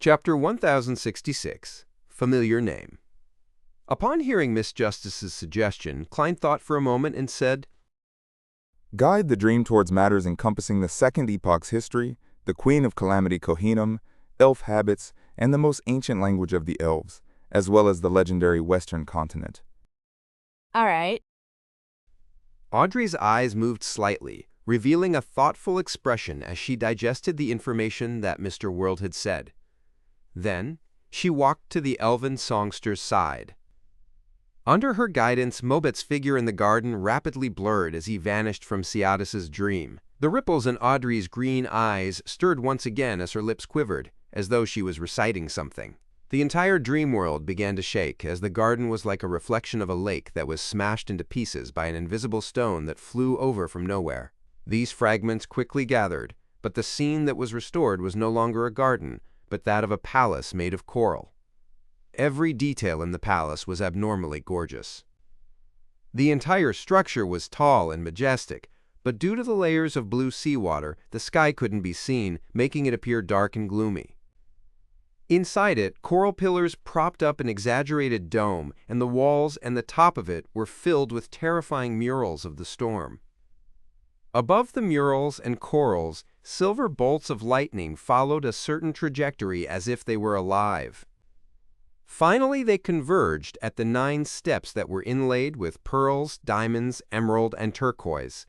Chapter 1066, Familiar Name. Upon hearing Miss Justice's suggestion, Klein thought for a moment and said, Guide the dream towards matters encompassing the Second Epoch's history, the Queen of Calamity Kohinum, elf habits, and the most ancient language of the elves, as well as the legendary Western continent. All right. Audrey's eyes moved slightly, revealing a thoughtful expression as she digested the information that Mr. World had said. Then, she walked to the elven songster's side. Under her guidance, Mobet's figure in the garden rapidly blurred as he vanished from Ciatis's dream. The ripples in Audrey's green eyes stirred once again as her lips quivered, as though she was reciting something. The entire dream world began to shake, as the garden was like a reflection of a lake that was smashed into pieces by an invisible stone that flew over from nowhere. These fragments quickly gathered, but the scene that was restored was no longer a garden, but that of a palace made of coral. Every detail in the palace was abnormally gorgeous. The entire structure was tall and majestic, but due to the layers of blue seawater, the sky couldn't be seen, making it appear dark and gloomy. Inside it, coral pillars propped up an exaggerated dome, and the walls and the top of it were filled with terrifying murals of the storm. Above the murals and corals, silver bolts of lightning followed a certain trajectory as if they were alive. Finally, they converged at the 9 steps that were inlaid with pearls, diamonds, emerald, and turquoise.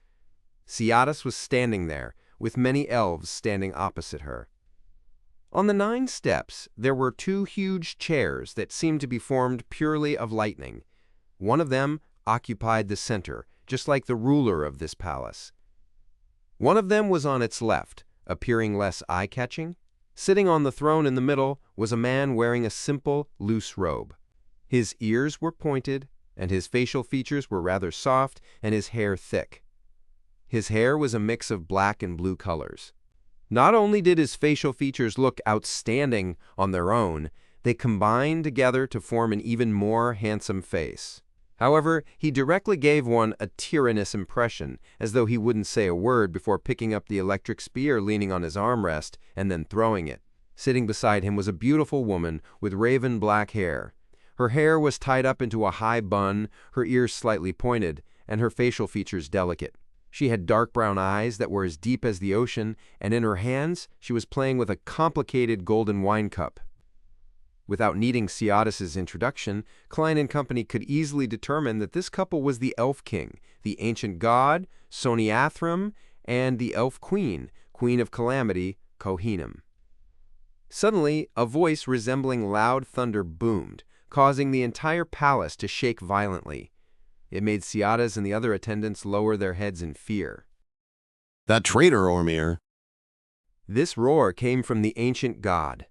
Ciatis was standing there, with many elves standing opposite her. On the 9 steps, there were 2 huge chairs that seemed to be formed purely of lightning. One of them occupied the center, just like the ruler of this palace. One of them was on its left, appearing less eye-catching. Sitting on the throne in the middle was a man wearing a simple, loose robe. His ears were pointed, and his facial features were rather soft, and his hair thick. His hair was a mix of black and blue colors. Not only did his facial features look outstanding on their own, they combined together to form an even more handsome face. However, he directly gave one a tyrannous impression, as though he wouldn't say a word before picking up the electric spear leaning on his armrest and then throwing it. Sitting beside him was a beautiful woman with raven black hair. Her hair was tied up into a high bun, her ears slightly pointed, and her facial features delicate. She had dark brown eyes that were as deep as the ocean, and in her hands she was playing with a complicated golden wine cup. Without needing Ciatis's introduction, Klein and company could easily determine that this couple was the Elf King, the ancient god, Soniathrum, and the Elf Queen, Queen of Calamity, Kohinum. Suddenly, a voice resembling loud thunder boomed, causing the entire palace to shake violently. It made Ciatis and the other attendants lower their heads in fear. That traitor, Ormir! This roar came from the ancient god.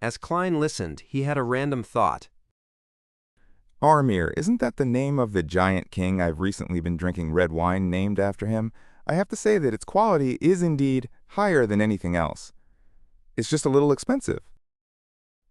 As Klein listened, he had a random thought. Ormir, isn't that the name of the giant king I've recently been drinking red wine named after him? I have to say that its quality is indeed higher than anything else. It's just a little expensive.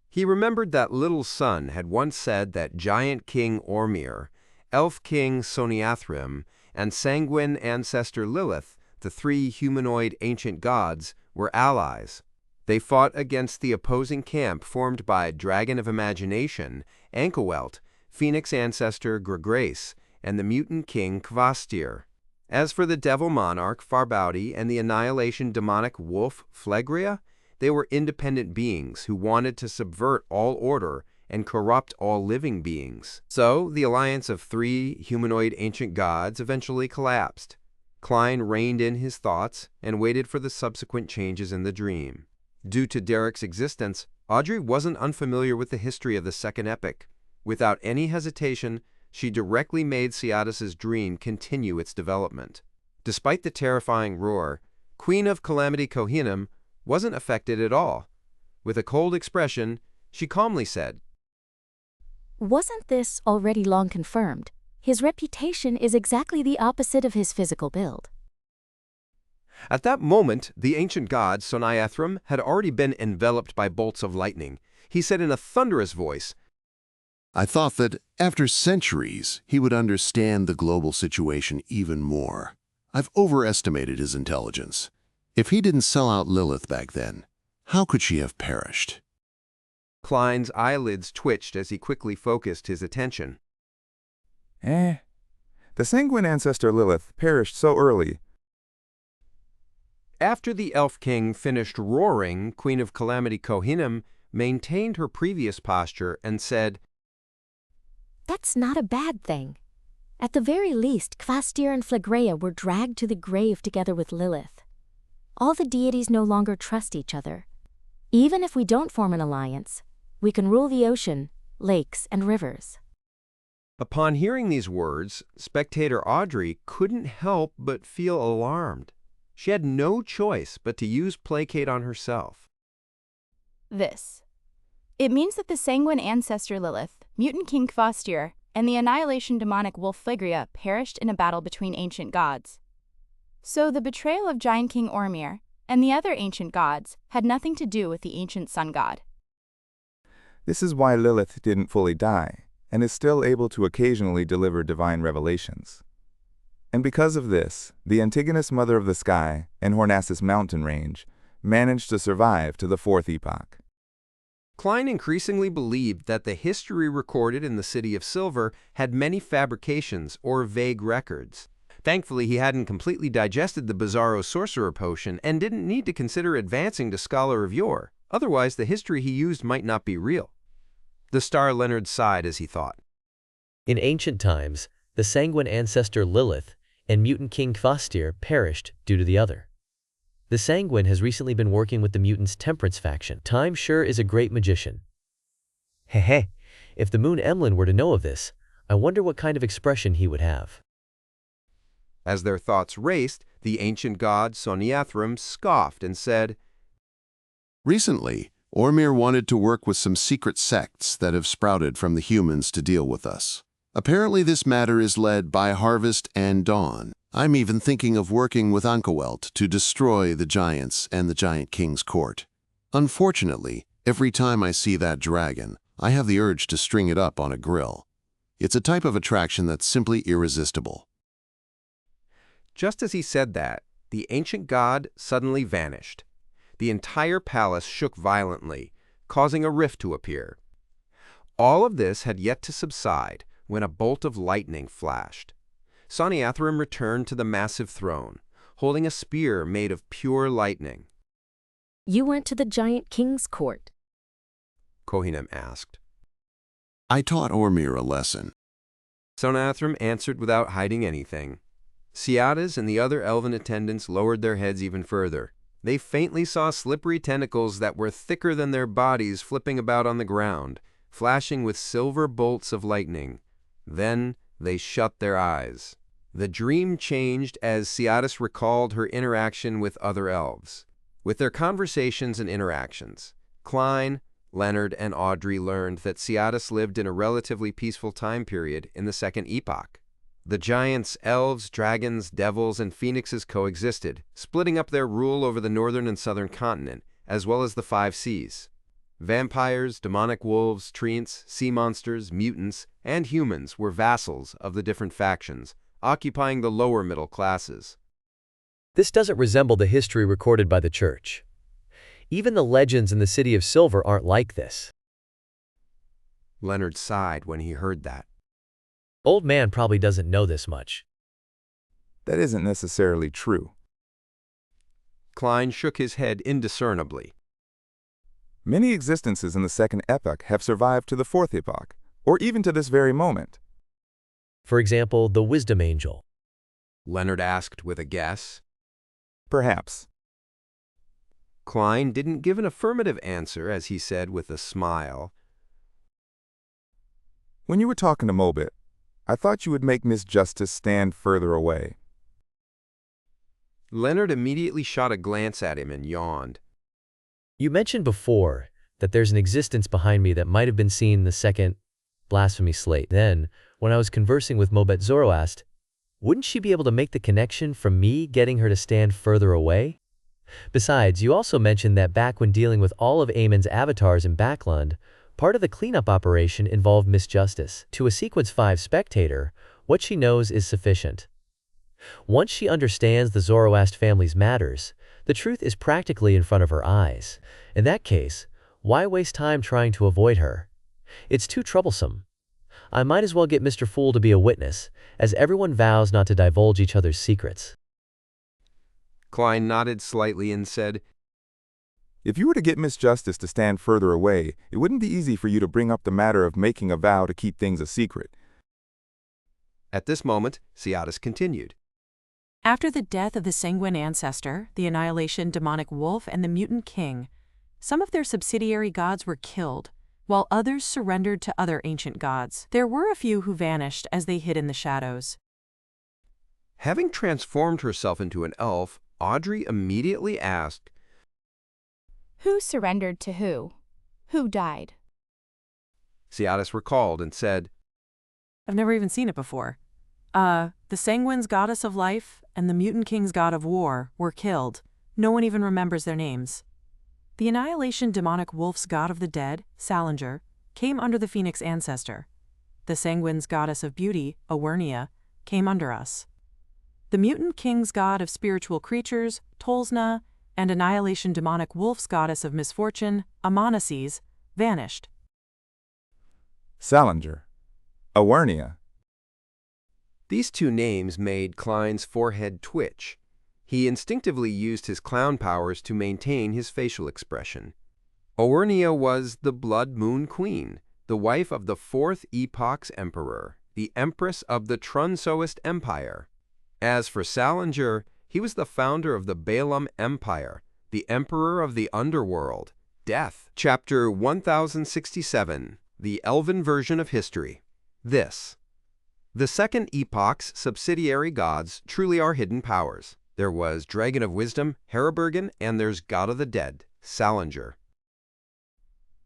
He remembered that Little Sun had once said that giant king Ormir, Elf King Soniathrim, and sanguine ancestor Lilith, the 3 humanoid ancient gods, were allies. They fought against the opposing camp formed by Dragon of Imagination, Ankewelt, Phoenix ancestor Gregrace, and the mutant king Kvastir. As for the devil monarch Farbaudi and the annihilation demonic wolf Phlegria, they were independent beings who wanted to subvert all order and corrupt all living beings. So, the alliance of 3 humanoid ancient gods eventually collapsed. Klein reined in his thoughts and waited for the subsequent changes in the dream. Due to Derek's existence, Audrey wasn't unfamiliar with the history of the Second Epoch. Without any hesitation, she directly made Ciatis's dream continue its development. Despite the terrifying roar, Queen of Calamity Kohinum wasn't affected at all. With a cold expression, she calmly said, Wasn't this already long confirmed? His reputation is exactly the opposite of his physical build. At that moment, the ancient god Soniathrum had already been enveloped by bolts of lightning. He said in a thunderous voice, I thought that, after centuries, he would understand the global situation even more. I've overestimated his intelligence. If he didn't sell out Lilith back then, how could she have perished? Klein's eyelids twitched as he quickly focused his attention. The sanguine ancestor Lilith perished so early. After the Elf King finished roaring, Queen of Calamity Kohinnim maintained her previous posture and said, That's not a bad thing. At the very least, Kvastir and Phlegreia were dragged to the grave together with Lilith. All the deities no longer trust each other. Even if we don't form an alliance, we can rule the ocean, lakes, and rivers. Upon hearing these words, spectator Audrey couldn't help but feel alarmed. She had no choice but to use placate on herself. This. It means that the sanguine ancestor Lilith, mutant king Kvastir, and the annihilation demonic wolf Phlegreia perished in a battle between ancient gods. So the betrayal of giant king Ormir and the other ancient gods had nothing to do with the ancient sun god. This is why Lilith didn't fully die, and is still able to occasionally deliver divine revelations. And because of this, the Antigonus Mother of the Sky and Hornassus mountain range managed to survive to the Fourth Epoch. Klein increasingly believed that the history recorded in the City of Silver had many fabrications or vague records. Thankfully, he hadn't completely digested the Bizarro Sorcerer Potion and didn't need to consider advancing to Scholar of Yore. Otherwise, the history he used might not be real. The Star Leonard sighed as he thought. In ancient times, the sanguine ancestor Lilith and mutant king Kvastir perished due to the other. The sanguine has recently been working with the mutants' Temperance faction. Time sure is a great magician. Heh, if the moon Emlyn were to know of this, I wonder what kind of expression he would have. As their thoughts raced, the ancient god Soniathrum scoffed and said, Recently, Ormir wanted to work with some secret sects that have sprouted from the humans to deal with us. Apparently this matter is led by Harvest and Dawn. I'm even thinking of working with Ankawelt to destroy the giants and the Giant King's court. Unfortunately, every time I see that dragon, I have the urge to string it up on a grill. It's a type of attraction that's simply irresistible. Just as he said that, the ancient god suddenly vanished. The entire palace shook violently, causing a rift to appear. All of this had yet to subside when a bolt of lightning flashed. Soniathrum returned to the massive throne, holding a spear made of pure lightning. You went to the Giant King's court? Kohinnim asked. I taught Ormir a lesson. Soniathrum answered without hiding anything. Ciadas and the other elven attendants lowered their heads even further. They faintly saw slippery tentacles that were thicker than their bodies flipping about on the ground, flashing with silver bolts of lightning. Then they shut their eyes. The dream changed as Ciadas recalled her interaction with other elves. With their conversations and interactions, Klein, Leonard, and Audrey learned that Ciadas lived in a relatively peaceful time period in the Second Epoch. The giants, elves, dragons, devils, and phoenixes coexisted, splitting up their rule over the northern and southern continent, as well as the 5 seas. Vampires, demonic wolves, treants, sea monsters, mutants, and humans were vassals of the different factions, occupying the lower middle classes. This doesn't resemble the history recorded by the Church. Even the legends in the City of Silver aren't like this. Leonard sighed when he heard that. Old man probably doesn't know this much. That isn't necessarily true. Klein shook his head indiscernibly. Many existences in the Second Epoch have survived to the Fourth Epoch, or even to this very moment. For example, the Wisdom Angel. Leonard asked with a guess. Perhaps. Klein didn't give an affirmative answer as he said with a smile. When you were talking to Mobit, I thought you would make Miss Justice stand further away. Leonard immediately shot a glance at him and yawned. You mentioned before that there's an existence behind me that might have been seen in the second blasphemy slate. Then, when I was conversing with Mobet Zoroast, wouldn't she be able to make the connection from me getting her to stand further away? Besides, you also mentioned that back when dealing with all of Aemon's avatars in Backlund, part of the cleanup operation involved Miss Justice. To a Sequence 5 spectator, what she knows is sufficient. Once she understands the Zoroast family's matters, the truth is practically in front of her eyes. In that case, Why waste time trying to avoid her? It's too troublesome. I might as well get Mr. Fool to be a witness, as everyone vows not to divulge each other's secrets. Klein nodded slightly and said, If you were to get Miss Justice to stand further away, it wouldn't be easy for you to bring up the matter of making a vow to keep things a secret. At this moment, Ciatis continued. After the death of the sanguine ancestor, the annihilation demonic wolf, and the mutant king, some of their subsidiary gods were killed, while others surrendered to other ancient gods. There were a few who vanished as they hid in the shadows. Having transformed herself into an elf, Audrey immediately asked, Who surrendered to who? Who died? Ciatis recalled and said, I've never even seen it before. The sanguine's goddess of life and the mutant king's god of war were killed. No one even remembers their names. The annihilation demonic wolf's god of the dead, Salinger, came under the phoenix ancestor. The sanguine's goddess of beauty, Awernia, came under us. The mutant king's god of spiritual creatures, Tolsna, and annihilation demonic wolf's goddess of misfortune, Amanases, vanished. Salinger. Awernia. These two names made Klein's forehead twitch. He instinctively used his clown powers to maintain his facial expression. Awernia was the Blood Moon Queen, the wife of the Fourth Epoch's emperor, the empress of the Trunsoist Empire. As for Salinger, he was the founder of the Balaam Empire, the emperor of the underworld. Death. Chapter 1067, the Elven version of history. This. The Second Epoch's subsidiary gods truly are hidden powers. There was Dragon of Wisdom, Herabergen, and there's God of the Dead, Salinger.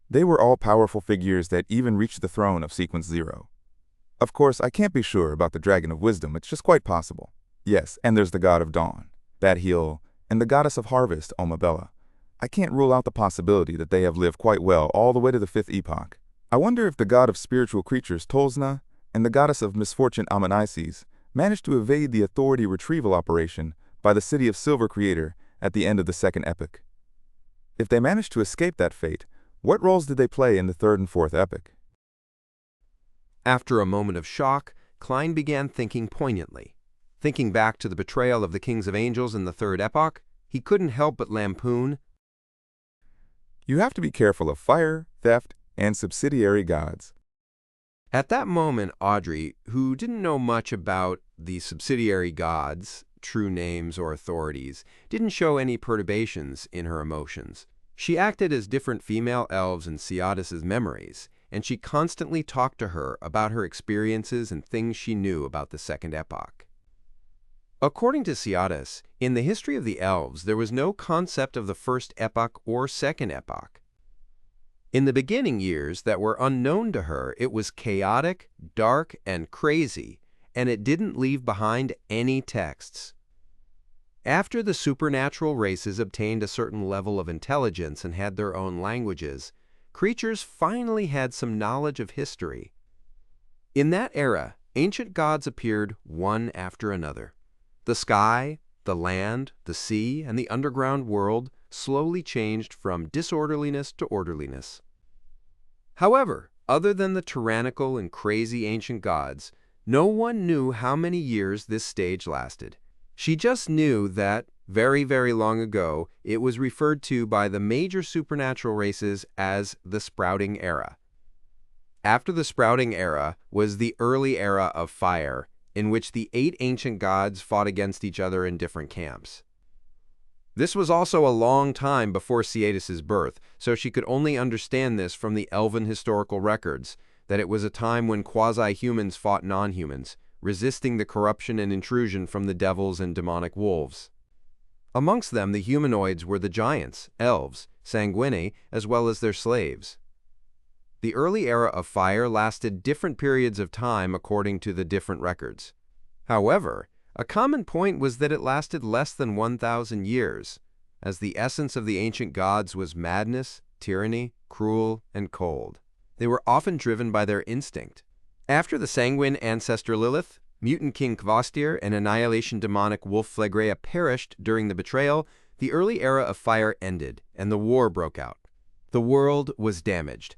They were all powerful figures that even reached the throne of Sequence 0. Of course, I can't be sure about the Dragon of Wisdom, it's just quite possible. Yes, and there's the God of Dawn, Badheal, and the Goddess of Harvest, Omabella. I can't rule out the possibility that they have lived quite well all the way to the Fifth Epoch. I wonder if the God of Spiritual Creatures, Tolsna, and the Goddess of Misfortune, Amanases, managed to evade the authority retrieval operation by the City of Silver Creator at the end of the Second Epoch. If they managed to escape that fate, what roles did they play in the Third and Fourth Epoch? After a moment of shock, Klein began thinking poignantly. Thinking back to the betrayal of the Kings of Angels in the Third Epoch, he couldn't help but lampoon. You have to be careful of fire, theft, and subsidiary gods. At that moment, Audrey, who didn't know much about the subsidiary gods, true names or authorities, didn't show any perturbations in her emotions. She acted as different female elves in Ciatis' memories, and she constantly talked to her about her experiences and things she knew about the Second Epoch. According to Ciatis, in the history of the elves, there was no concept of the First Epoch or Second Epoch. In the beginning years that were unknown to her, it was chaotic, dark, and crazy, and it didn't leave behind any texts. After the supernatural races obtained a certain level of intelligence and had their own languages, creatures finally had some knowledge of history. In that era, ancient gods appeared one after another. The sky, the land, the sea, and the underground world slowly changed from disorderliness to orderliness. However, other than the tyrannical and crazy ancient gods, no one knew how many years this stage lasted. She just knew that, very, very long ago, it was referred to by the major supernatural races as the Sprouting Era. After the Sprouting Era was the early era of fire, in which the 8 ancient gods fought against each other in different camps. This was also a long time before Ciatis' birth, so she could only understand this from the Elven historical records, that it was a time when quasi-humans fought non-humans, resisting the corruption and intrusion from the devils and demonic wolves. Amongst them, the humanoids were the giants, elves, sanguinae, as well as their slaves. The early era of fire lasted different periods of time according to the different records. However, a common point was that it lasted less than 1,000 years, as the essence of the ancient gods was madness, tyranny, cruel, and cold. They were often driven by their instinct. After the sanguine ancestor Lilith, mutant king Kvastir, and annihilation demonic wolf Phlegrea perished during the betrayal, the early era of fire ended, and the war broke out. The world was damaged,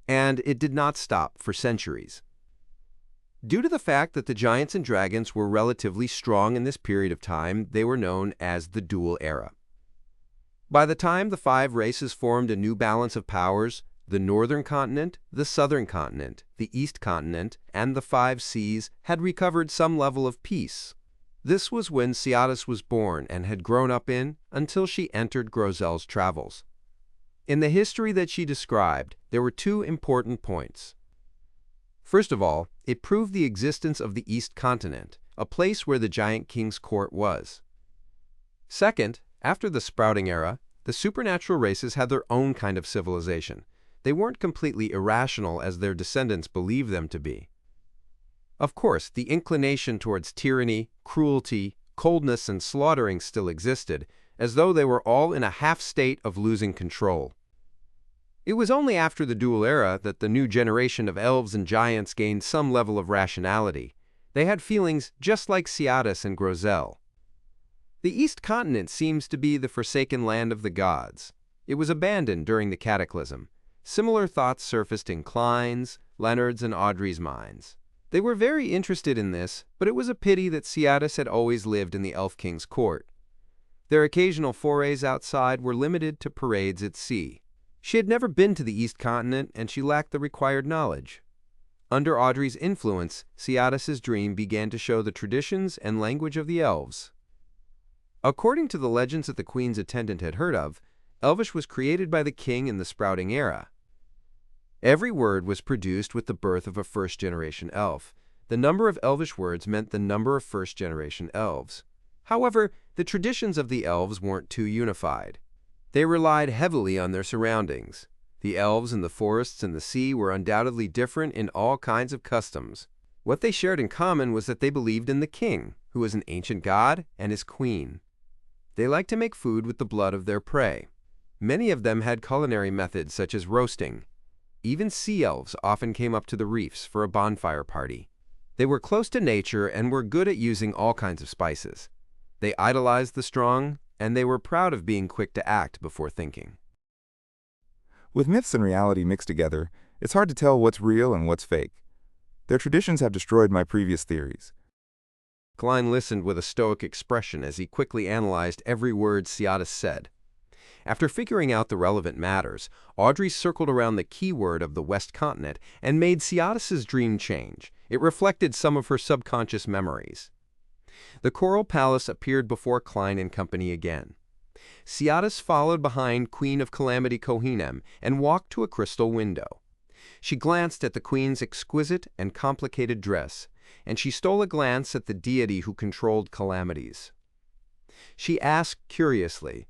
and it did not stop for centuries. Due to the fact that the giants and dragons were relatively strong in this period of time, they were known as the Dual Era. By the time the 5 races formed a new balance of powers, the northern continent, the southern continent, the east continent, and the 5 seas had recovered some level of peace. This was when Ciatis was born and had grown up in until she entered Grozel's travels. In the history that she described, there were 2 important points. First of all, it proved the existence of the East Continent, a place where the Giant King's court was. Second, after the Sprouting Era, the supernatural races had their own kind of civilization. They weren't completely irrational as their descendants believed them to be. Of course, the inclination towards tyranny, cruelty, coldness, and slaughtering still existed, as though they were all in a half-state of losing control. It was only after the Dual Era that the new generation of elves and giants gained some level of rationality. They had feelings just like Ciatis and Grozel. The East Continent seems to be the forsaken land of the gods. It was abandoned during the Cataclysm. Similar thoughts surfaced in Klein's, Leonard's, and Audrey's minds. They were very interested in this, but it was a pity that Ciatis had always lived in the Elf King's court. Their occasional forays outside were limited to parades at sea. She had never been to the East Continent, and she lacked the required knowledge. Under Audrey's influence, Ciatis's dream began to show the traditions and language of the elves. According to the legends that the Queen's attendant had heard of, Elvish was created by the king in the Sprouting Era. Every word was produced with the birth of a first-generation elf. The number of Elvish words meant the number of first-generation elves. However, the traditions of the elves weren't too unified. They relied heavily on their surroundings. The elves in the forests and the sea were undoubtedly different in all kinds of customs. What they shared in common was that they believed in the king, who was an ancient god, and his queen. They liked to make food with the blood of their prey. Many of them had culinary methods such as roasting. Even sea elves often came up to the reefs for a bonfire party. They were close to nature and were good at using all kinds of spices. They idolized the strong, and they were proud of being quick to act before thinking. With myths and reality mixed together, it's hard to tell what's real and what's fake. Their traditions have destroyed my previous theories. Klein listened with a stoic expression as he quickly analyzed every word Ciatis said. After figuring out the relevant matters, Audrey circled around the key word of the West Continent and made Ciatis's dream change. It reflected some of her subconscious memories. The Coral Palace appeared before Klein and company again. Ciatis followed behind Queen of Calamity Kohenem and walked to a crystal window. She glanced at the Queen's exquisite and complicated dress, and she stole a glance at the deity who controlled calamities. She asked curiously,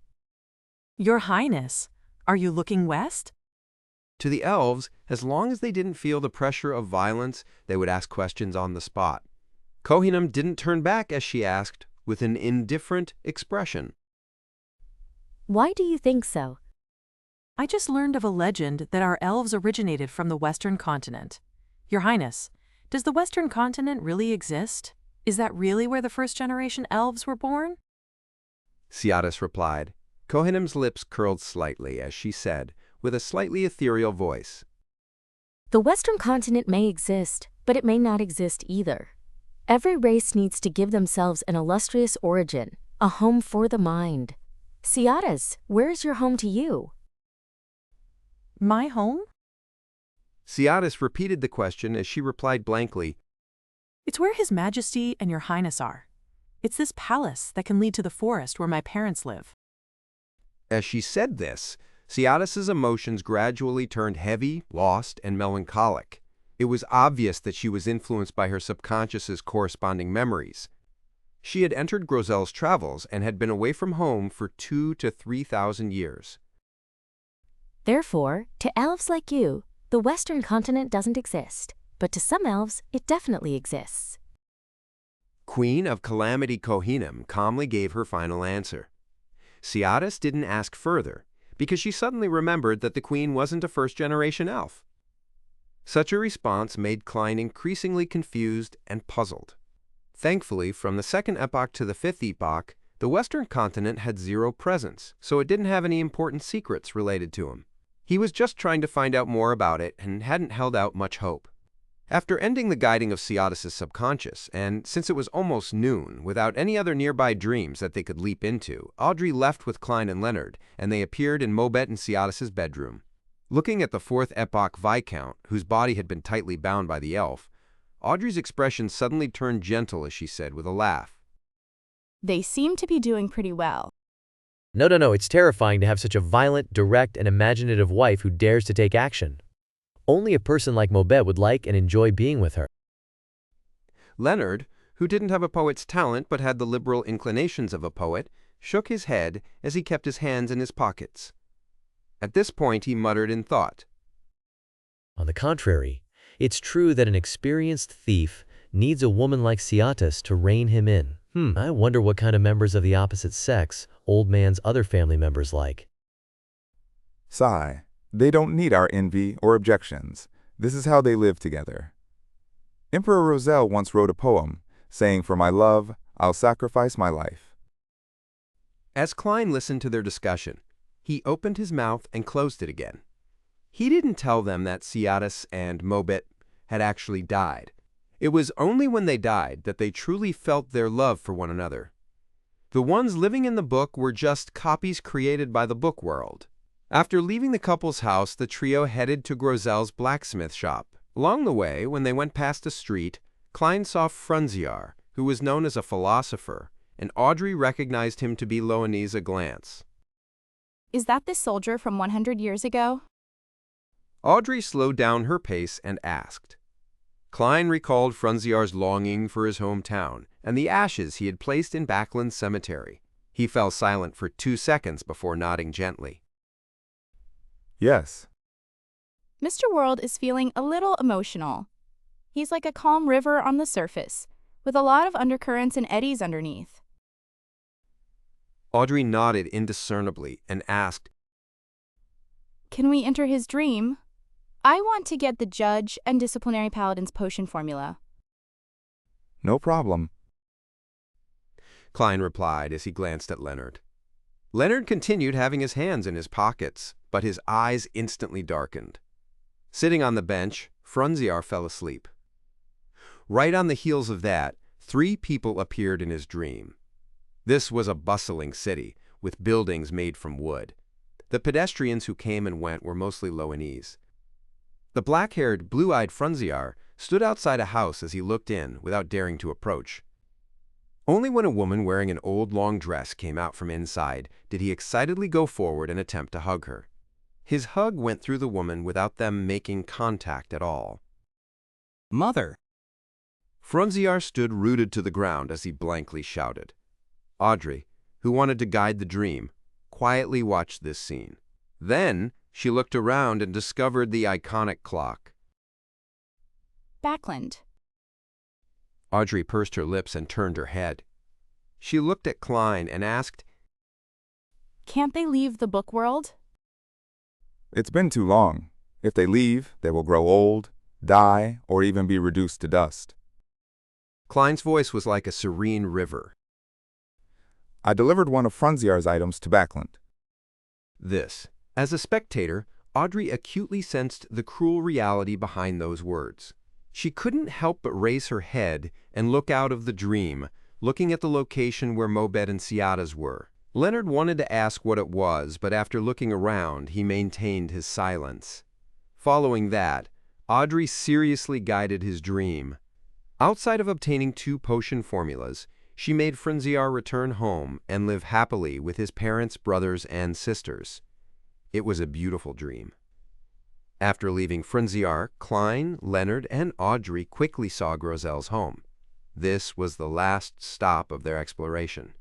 Your Highness, are you looking west? To the elves, as long as they didn't feel the pressure of violence, they would ask questions on the spot. Kohenem didn't turn back as she asked, with an indifferent expression. Why do you think so? I just learned of a legend that our elves originated from the Western continent. Your Highness, does the Western continent really exist? Is that really where the first-generation elves were born? Ciatis replied. Kohenem's lips curled slightly as she said, with a slightly ethereal voice. The Western continent may exist, but it may not exist either. Every race needs to give themselves an illustrious origin, a home for the mind. Ciatis, where is your home to you? My home? Ciatis repeated the question as she replied blankly. It's where His Majesty and Your Highness are. It's this palace that can lead to the forest where my parents live. As she said this, Ciatis's emotions gradually turned heavy, lost, and melancholic. It was obvious that she was influenced by her subconscious's corresponding memories. She had entered Grozel's travels and had been away from home for 2,000 to 3,000 years. Therefore, to elves like you, the Western continent doesn't exist, but to some elves, it definitely exists. Queen of Calamity Kohenem calmly gave her final answer. Ciatis didn't ask further, because she suddenly remembered that the Queen wasn't a first-generation elf. Such a response made Klein increasingly confused and puzzled. Thankfully, from the Second Epoch to the Fifth Epoch, the Western continent had zero presence, so it didn't have any important secrets related to him. He was just trying to find out more about it and hadn't held out much hope. After ending the guiding of Ciatis' subconscious, and since it was almost noon, without any other nearby dreams that they could leap into, Audrey left with Klein and Leonard, and they appeared in Mobet and Ciatis' bedroom. Looking at the fourth epoch Viscount, whose body had been tightly bound by the elf, Audrey's expression suddenly turned gentle as she said with a laugh, They seem to be doing pretty well. No, it's terrifying to have such a violent, direct, and imaginative wife who dares to take action. Only a person like Mobet would like and enjoy being with her. Leonard, who didn't have a poet's talent but had the liberal inclinations of a poet, shook his head as he kept his hands in his pockets. At this point he muttered in thought, On the contrary, it's true that an experienced thief needs a woman like Ciatis to rein him in. I wonder what kind of members of the opposite sex old man's other family members like. Sigh. They don't need our envy or objections. This is how they live together. Emperor Roselle once wrote a poem, saying, "For my love, I'll sacrifice my life." As Klein listened to their discussion, he opened his mouth and closed it again. He didn't tell them that Ciatis and Mobet had actually died. It was only when they died that they truly felt their love for one another. The ones living in the book were just copies created by the book world. After leaving the couple's house, the trio headed to Grozel's blacksmith shop. Along the way, when they went past a street, Klein saw Frunziar, who was known as a philosopher, and Audrey recognized him to be Loanese a glance. Is that the soldier from 100 years ago? Audrey slowed down her pace and asked. Klein recalled Frunziar's longing for his hometown and the ashes he had placed in Backland Cemetery. He fell silent for 2 seconds before nodding gently. Yes. Mr. World is feeling a little emotional. He's like a calm river on the surface, with a lot of undercurrents and eddies underneath. Audrey nodded indiscernibly and asked, Can we enter his dream? I want to get the judge and disciplinary paladin's potion formula. No problem. Klein replied as he glanced at Leonard. Leonard continued having his hands in his pockets, but his eyes instantly darkened. Sitting on the bench, Frunziar fell asleep. Right on the heels of that, 3 people appeared in his dream. This was a bustling city, with buildings made from wood. The pedestrians who came and went were mostly Loanese. The black-haired, blue-eyed Frunziar stood outside a house as he looked in, without daring to approach. Only when a woman wearing an old long dress came out from inside did he excitedly go forward and attempt to hug her. His hug went through the woman without them making contact at all. Mother! Frunziar stood rooted to the ground as he blankly shouted. Audrey, who wanted to guide the dream, quietly watched this scene. Then she looked around and discovered the iconic clock. Backland. Audrey pursed her lips and turned her head. She looked at Klein and asked, Can't they leave the book world? It's been too long. If they leave, they will grow old, die, or even be reduced to dust. Klein's voice was like a serene river. I delivered one of Frunziar's items to Backland. This. As a spectator, Audrey acutely sensed the cruel reality behind those words. She couldn't help but raise her head and look out of the dream, looking at the location where Mobet and Ciatis were. Leonard wanted to ask what it was, but after looking around, he maintained his silence. Following that, Audrey seriously guided his dream. Outside of obtaining 2 potion formulas, she made Frunziar return home and live happily with his parents, brothers, and sisters. It was a beautiful dream. After leaving Frunziar, Klein, Leonard, and Audrey quickly saw Grozel's home. This was the last stop of their exploration.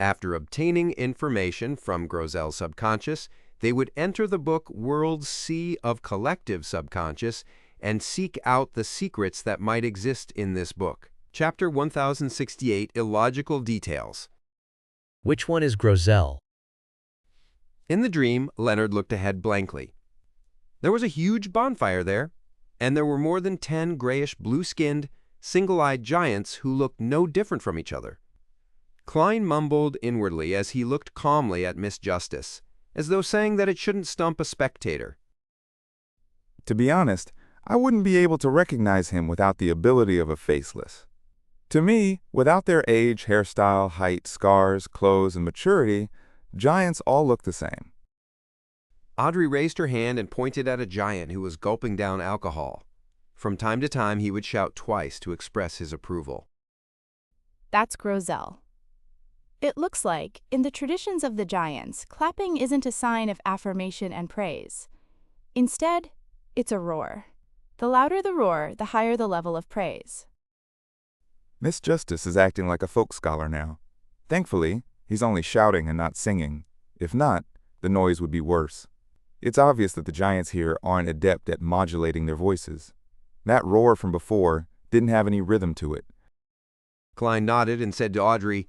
After obtaining information from Grozel's subconscious, they would enter the book World's Sea of Collective Subconscious and seek out the secrets that might exist in this book. Chapter 1068, Illogical Details. Which one is Grozel? In the dream, Leonard looked ahead blankly. There was a huge bonfire there, and there were more than 10 grayish blue-skinned, single-eyed giants who looked no different from each other. Klein mumbled inwardly as he looked calmly at Miss Justice, as though saying that it shouldn't stump a spectator. To be honest, I wouldn't be able to recognize him without the ability of a faceless. To me, without their age, hairstyle, height, scars, clothes, and maturity, giants all look the same. Audrey raised her hand and pointed at a giant who was gulping down alcohol. From time to time, he would shout twice to express his approval. That's Grozel. It looks like, in the traditions of the giants, clapping isn't a sign of affirmation and praise. Instead, it's a roar. The louder the roar, the higher the level of praise. Miss Justice is acting like a folk scholar now. Thankfully, he's only shouting and not singing. If not, the noise would be worse. It's obvious that the giants here aren't adept at modulating their voices. That roar from before didn't have any rhythm to it. Klein nodded and said to Audrey,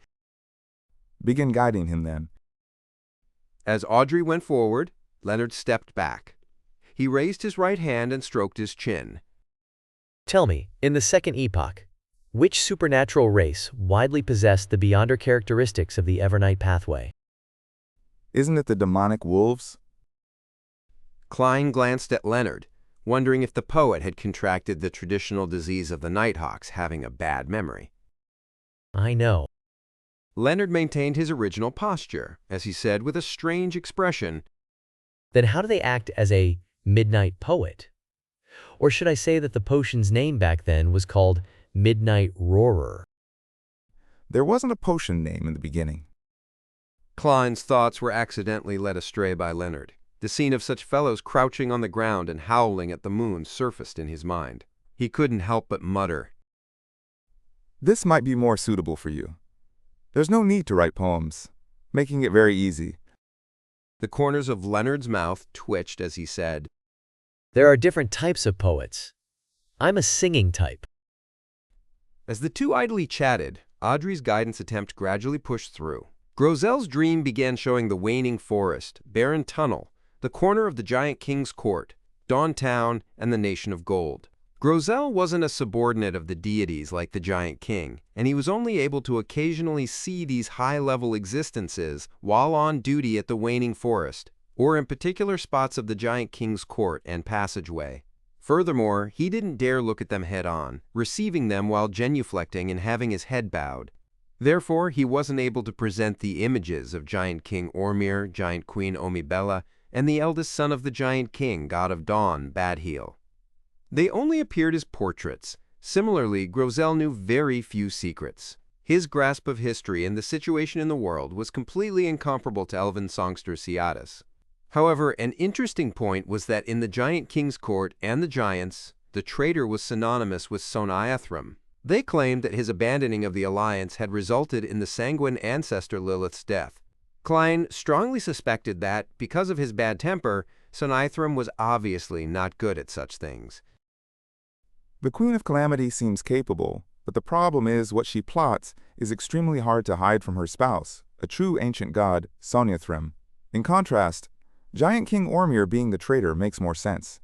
Begin guiding him then. As Audrey went forward, Leonard stepped back. He raised his right hand and stroked his chin. Tell me, in the Second Epoch, which supernatural race widely possessed the beyonder characteristics of the Evernight pathway? Isn't it the demonic wolves? Klein glanced at Leonard, wondering if the poet had contracted the traditional disease of the Nighthawks, having a bad memory. I know. Leonard maintained his original posture, as he said with a strange expression, Then how do they act as a midnight poet? Or should I say that the potion's name back then was called Midnight Roarer? There wasn't a potion name in the beginning. Klein's thoughts were accidentally led astray by Leonard. The scene of such fellows crouching on the ground and howling at the moon surfaced in his mind. He couldn't help but mutter, This might be more suitable for you. There's no need to write poems, making it very easy. The corners of Leonard's mouth twitched as he said, There are different types of poets. I'm a singing type. As the two idly chatted, Audrey's guidance attempt gradually pushed through. Grozel's dream began showing the waning forest, barren tunnel, the corner of the Giant King's court, Dawn Town, and the Nation of Gold. Grozel wasn't a subordinate of the deities like the Giant King, and he was only able to occasionally see these high-level existences while on duty at the waning forest, or in particular spots of the Giant King's court and passageway. Furthermore, he didn't dare look at them head-on, receiving them while genuflecting and having his head bowed. Therefore, he wasn't able to present the images of Giant King Ormir, Giant Queen Omibella, and the eldest son of the Giant King, God of Dawn, Badheel. They only appeared as portraits. Similarly, Grozel knew very few secrets. His grasp of history and the situation in the world was completely incomparable to Elven songster Ciatis. However, an interesting point was that in the Giant King's court and the Giants, the traitor was synonymous with Soniathrum. They claimed that his abandoning of the alliance had resulted in the sanguine ancestor Lilith's death. Klein strongly suspected that, because of his bad temper, Soniathrum was obviously not good at such things. The Queen of Calamity seems capable, but the problem is what she plots is extremely hard to hide from her spouse, a true ancient god, Soniathrum. In contrast, Giant King Ormir being the traitor makes more sense.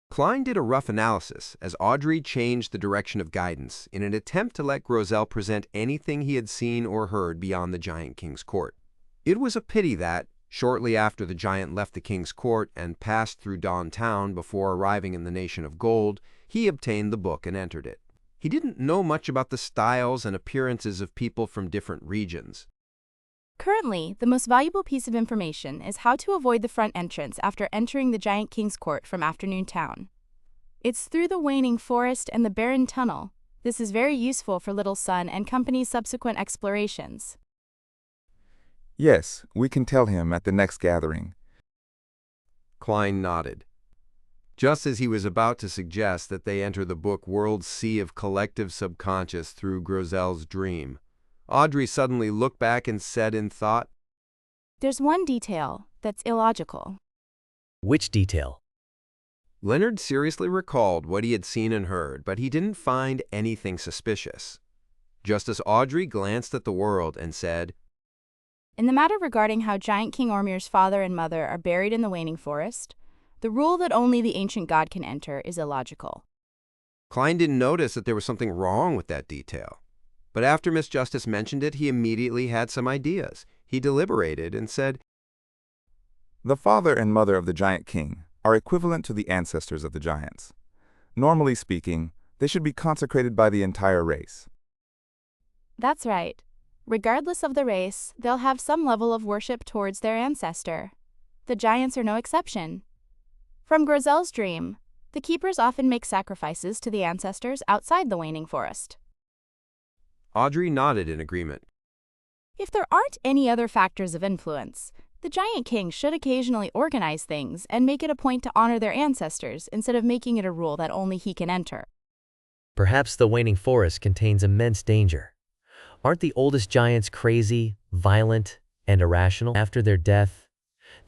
Klein did a rough analysis as Audrey changed the direction of guidance in an attempt to let Grozel present anything he had seen or heard beyond the Giant King's court. It was a pity that, shortly after the giant left the king's court and passed through Dawn Town before arriving in the Nation of Gold, he obtained the book and entered it. He didn't know much about the styles and appearances of people from different regions. Currently, the most valuable piece of information is how to avoid the front entrance after entering the Giant King's court from Afternoon Town. It's through the waning forest and the barren tunnel. This is very useful for Little Sun and company's subsequent explorations. Yes, we can tell him at the next gathering. Klein nodded. Just as he was about to suggest that they enter the book World's Sea of Collective Subconscious through Grozel's dream, Audrey suddenly looked back and said in thought, There's one detail that's illogical. Which detail? Leonard seriously recalled what he had seen and heard, but he didn't find anything suspicious. Just as Audrey glanced at the world and said, In the matter regarding how Giant King Ormir's father and mother are buried in the waning forest, the rule that only the ancient god can enter is illogical. Klein didn't notice that there was something wrong with that detail. But after Miss Justice mentioned it, he immediately had some ideas. He deliberated and said, The father and mother of the giant king are equivalent to the ancestors of the giants. Normally speaking, they should be consecrated by the entire race. That's right. Regardless of the race, they'll have some level of worship towards their ancestor. The giants are no exception. From Grozel's dream, the keepers often make sacrifices to the ancestors outside the waning forest. Audrey nodded in agreement. If there aren't any other factors of influence, the giant king should occasionally organize things and make it a point to honor their ancestors instead of making it a rule that only he can enter. Perhaps the waning forest contains immense danger. Aren't the oldest giants crazy, violent, and irrational? After their death,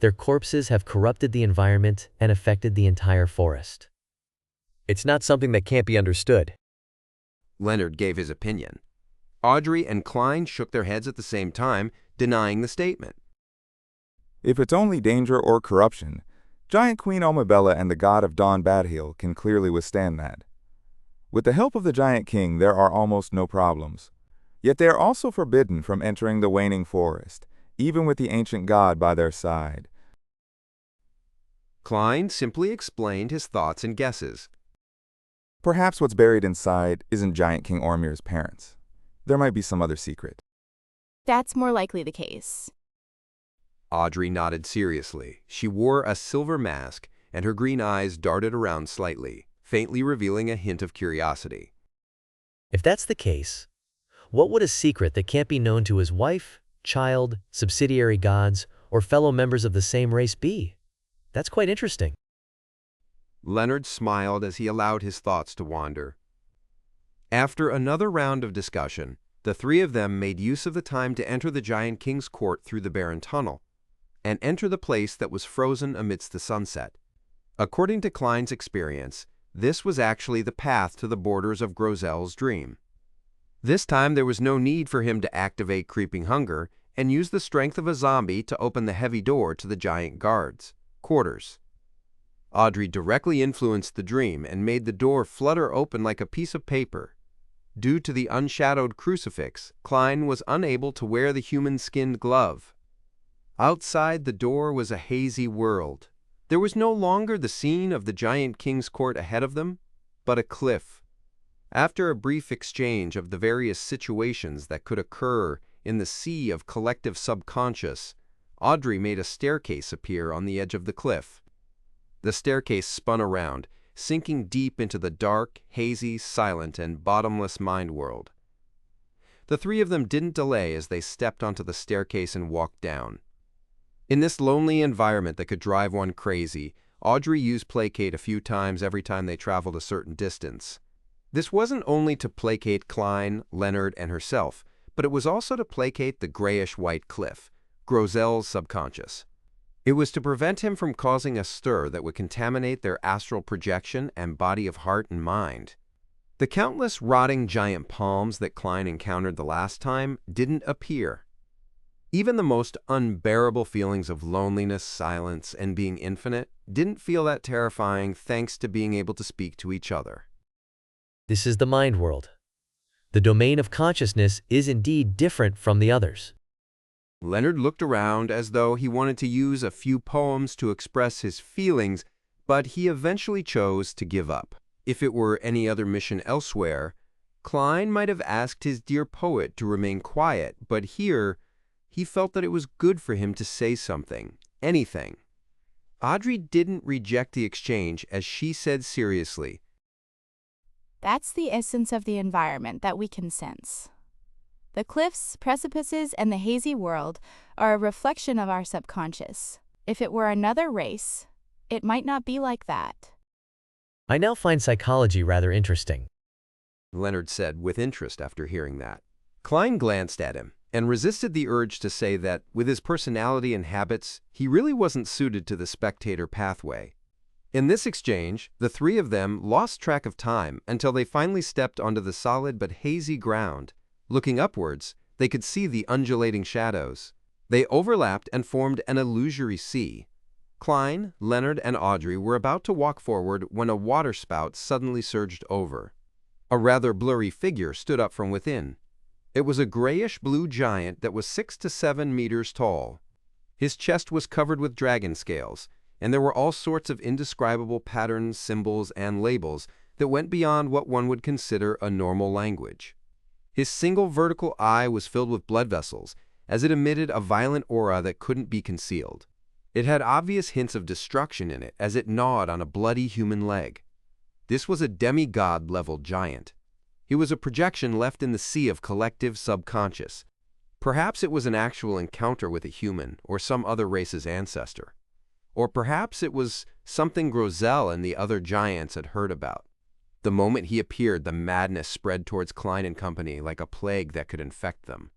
their corpses have corrupted the environment and affected the entire forest. It's not something that can't be understood. Leonard gave his opinion. Audrey and Klein shook their heads at the same time, denying the statement. If it's only danger or corruption, Giant Queen Omabella and the god of Dawn Badhiel can clearly withstand that. With the help of the Giant King, there are almost no problems. Yet they are also forbidden from entering the waning forest, even with the ancient god by their side. Klein simply explained his thoughts and guesses. Perhaps what's buried inside isn't Giant King Ormir's parents. There might be some other secret. That's more likely the case. Audrey nodded seriously. She wore a silver mask, and her green eyes darted around slightly, faintly revealing a hint of curiosity. If that's the case, what would a secret that can't be known to his wife, child, subsidiary gods, or fellow members of the same race be? That's quite interesting. Leonard smiled as he allowed his thoughts to wander. After another round of discussion, the three of them made use of the time to enter the Giant King's court through the barren tunnel, and enter the place that was frozen amidst the sunset. According to Klein's experience, this was actually the path to the borders of Grozel's dream. This time there was no need for him to activate creeping hunger and use the strength of a zombie to open the heavy door to the giant guards' quarters. Audrey directly influenced the dream and made the door flutter open like a piece of paper. Due to the unshadowed crucifix, Klein was unable to wear the human-skinned glove. Outside the door was a hazy world. There was no longer the scene of the Giant King's court ahead of them, but a cliff. After a brief exchange of the various situations that could occur in the sea of collective subconscious, Audrey made a staircase appear on the edge of the cliff. The staircase spun around, sinking deep into the dark, hazy, silent, and bottomless mind world. The three of them didn't delay as they stepped onto the staircase and walked down. In this lonely environment that could drive one crazy, Audrey used placate a few times every time they traveled a certain distance. This wasn't only to placate Klein, Leonard, and herself, but it was also to placate the grayish-white cliff, Grozel's subconscious. It was to prevent him from causing a stir that would contaminate their astral projection and body of heart and mind. The countless rotting giant palms that Klein encountered the last time didn't appear. Even the most unbearable feelings of loneliness, silence, and being infinite didn't feel that terrifying thanks to being able to speak to each other. This is the mind world. The domain of consciousness is indeed different from the others. Leonard looked around as though he wanted to use a few poems to express his feelings, but he eventually chose to give up. If it were any other mission elsewhere, Klein might have asked his dear poet to remain quiet, but here, he felt that it was good for him to say something, anything. Audrey didn't reject the exchange as she said seriously, That's the essence of the environment that we can sense. The cliffs, precipices, and the hazy world are a reflection of our subconscious. If it were another race, it might not be like that. I now find psychology rather interesting. Leonard said with interest after hearing that. Klein glanced at him and resisted the urge to say that, with his personality and habits, he really wasn't suited to the spectator pathway. In this exchange, the three of them lost track of time until they finally stepped onto the solid but hazy ground. Looking upwards, they could see the undulating shadows. They overlapped and formed an illusory sea. Klein, Leonard, and Audrey were about to walk forward when a waterspout suddenly surged over. A rather blurry figure stood up from within. It was a grayish-blue giant that was 6 to 7 meters tall. His chest was covered with dragon scales, and there were all sorts of indescribable patterns, symbols, and labels that went beyond what one would consider a normal language. His single vertical eye was filled with blood vessels, as it emitted a violent aura that couldn't be concealed. It had obvious hints of destruction in it as it gnawed on a bloody human leg. This was a demigod-level giant. He was a projection left in the sea of collective subconscious. Perhaps it was an actual encounter with a human or some other race's ancestor. Or perhaps it was something Grosel and the other giants had heard about. The moment he appeared, the madness spread towards Klein and Company like a plague that could infect them.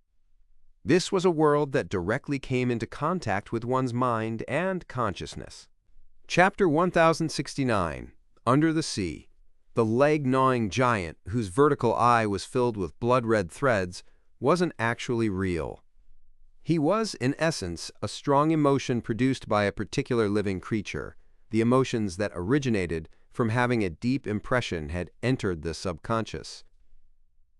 This was a world that directly came into contact with one's mind and consciousness. Chapter 1069, Under the Sea. The leg-gnawing giant, whose vertical eye was filled with blood-red threads, wasn't actually real. He was, in essence, a strong emotion produced by a particular living creature. The emotions that originated from having a deep impression had entered the subconscious.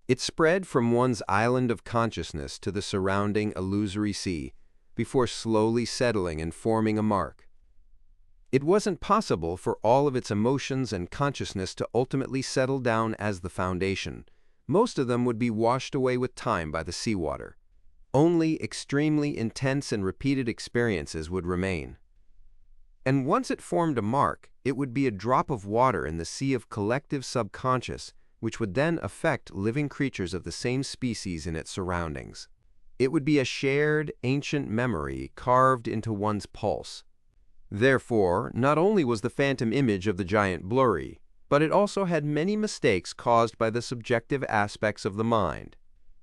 It spread from one's island of consciousness to the surrounding illusory sea, before slowly settling and forming a mark. It wasn't possible for all of its emotions and consciousness to ultimately settle down as the foundation. Most of them would be washed away with time by the seawater. Only extremely intense and repeated experiences would remain. And once it formed a mark, it would be a drop of water in the sea of collective subconscious, which would then affect living creatures of the same species in its surroundings. It would be a shared, ancient memory carved into one's pulse. Therefore, not only was the phantom image of the giant blurry, but it also had many mistakes caused by the subjective aspects of the mind.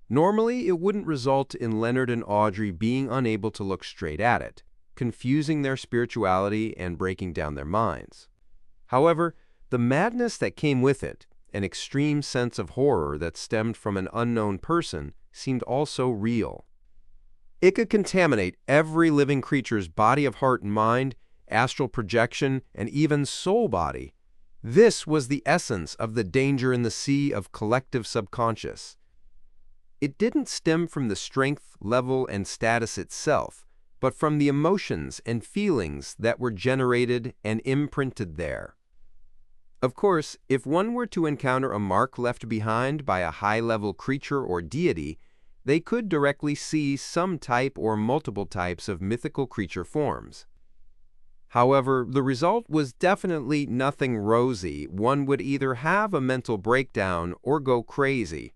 Normally, it wouldn't result in Leonard and Audrey being unable to look straight at it, confusing their spirituality and breaking down their minds. However, the madness that came with it, an extreme sense of horror that stemmed from an unknown person, seemed also real. It could contaminate every living creature's body of heart and mind, astral projection, and even soul body. This was the essence of the danger in the sea of collective subconscious. It didn't stem from the strength, level, and status itself, but from the emotions and feelings that were generated and imprinted there. Of course, if one were to encounter a mark left behind by a high-level creature or deity, they could directly see some type or multiple types of mythical creature forms. However, the result was definitely nothing rosy. One would either have a mental breakdown or go crazy.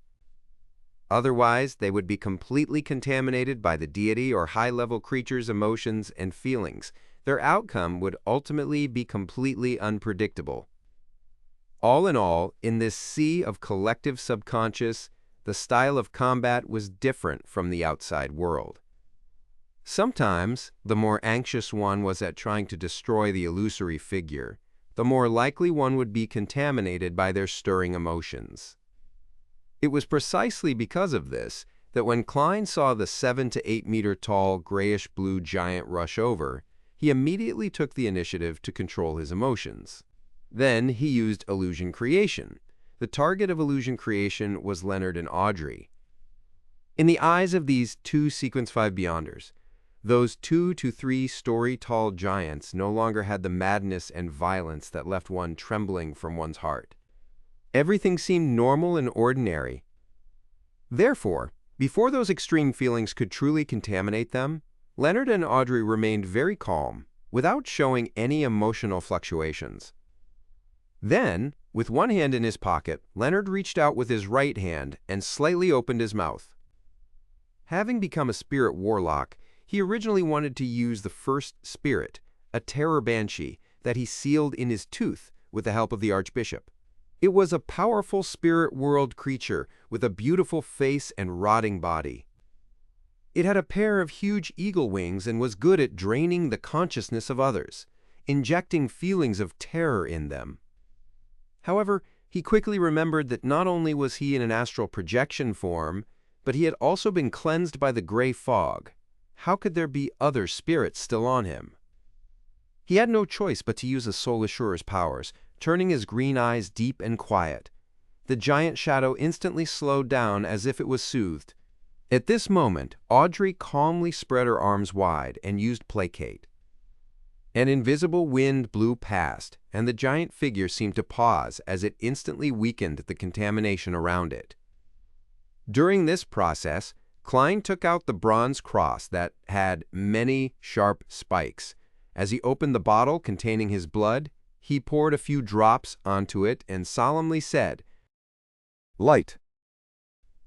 Otherwise, they would be completely contaminated by the deity or high-level creature's emotions and feelings. Their outcome would ultimately be completely unpredictable. All in all, in this sea of collective subconscious, the style of combat was different from the outside world. Sometimes, the more anxious one was at trying to destroy the illusory figure, the more likely one would be contaminated by their stirring emotions. It was precisely because of this that when Klein saw the 7 to 8 meter tall grayish-blue giant rush over, he immediately took the initiative to control his emotions. Then he used illusion creation. The target of illusion creation was Leonard and Audrey. In the eyes of these two Sequence 5 Beyonders, those 2 to 3 story tall giants no longer had the madness and violence that left one trembling from one's heart. Everything seemed normal and ordinary. Therefore, before those extreme feelings could truly contaminate them, Leonard and Audrey remained very calm, without showing any emotional fluctuations. Then, with one hand in his pocket, Leonard reached out with his right hand and slightly opened his mouth. Having become a spirit warlock, he originally wanted to use the first spirit, a terror banshee, that he sealed in his tooth with the help of the Archbishop. It was a powerful spirit world creature with a beautiful face and rotting body. It had a pair of huge eagle wings and was good at draining the consciousness of others, injecting feelings of terror in them. However, he quickly remembered that not only was he in an astral projection form, but he had also been cleansed by the gray fog. How could there be other spirits still on him? He had no choice but to use the Soul Assurer's powers, turning his green eyes deep and quiet. The giant shadow instantly slowed down as if it was soothed, At this moment, Audrey calmly spread her arms wide and used placate. An invisible wind blew past, and the giant figure seemed to pause as it instantly weakened the contamination around it. During this process, Klein took out the bronze cross that had many sharp spikes. As he opened the bottle containing his blood, he poured a few drops onto it and solemnly said, Light.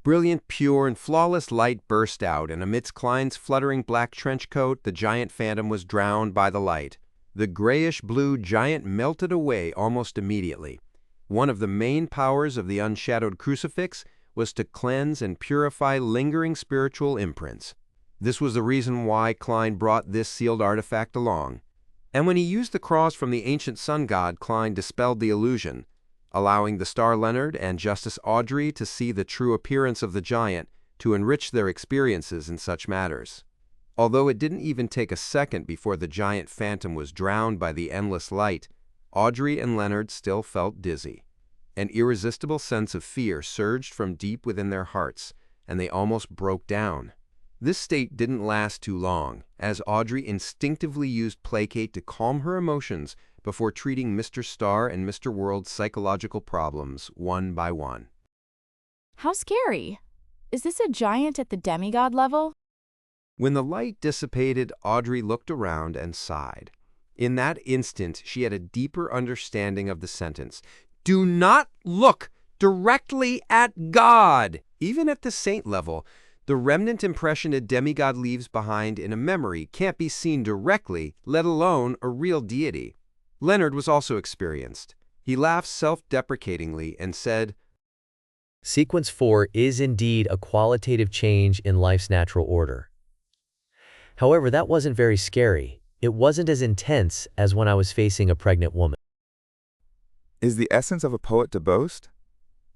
Brilliant, pure, and flawless light burst out, and amidst Klein's fluttering black trench coat, the giant phantom was drowned by the light. The grayish-blue giant melted away almost immediately. One of the main powers of the unshadowed crucifix was to cleanse and purify lingering spiritual imprints. This was the reason why Klein brought this sealed artifact along. And when he used the cross from the ancient sun god, Klein dispelled the illusion, allowing the Star Leonard and Justice Audrey to see the true appearance of the giant to enrich their experiences in such matters. Although it didn't even take a second before the giant phantom was drowned by the endless light, Audrey and Leonard still felt dizzy. An irresistible sense of fear surged from deep within their hearts, and they almost broke down. This state didn't last too long, as Audrey instinctively used placate to calm her emotions before treating Mr. Star and Mr. World's psychological problems one by one. How scary! Is this a giant at the demigod level? When the light dissipated, Audrey looked around and sighed. In that instant, she had a deeper understanding of the sentence, "Do not look directly at God!" Even at the saint level, the remnant impression a demigod leaves behind in a memory can't be seen directly, let alone a real deity. Leonard was also experienced. He laughed self-deprecatingly and said, Sequence 4 is indeed a qualitative change in life's natural order. However, that wasn't very scary. It wasn't as intense as when I was facing a pregnant woman. Is the essence of a poet to boast?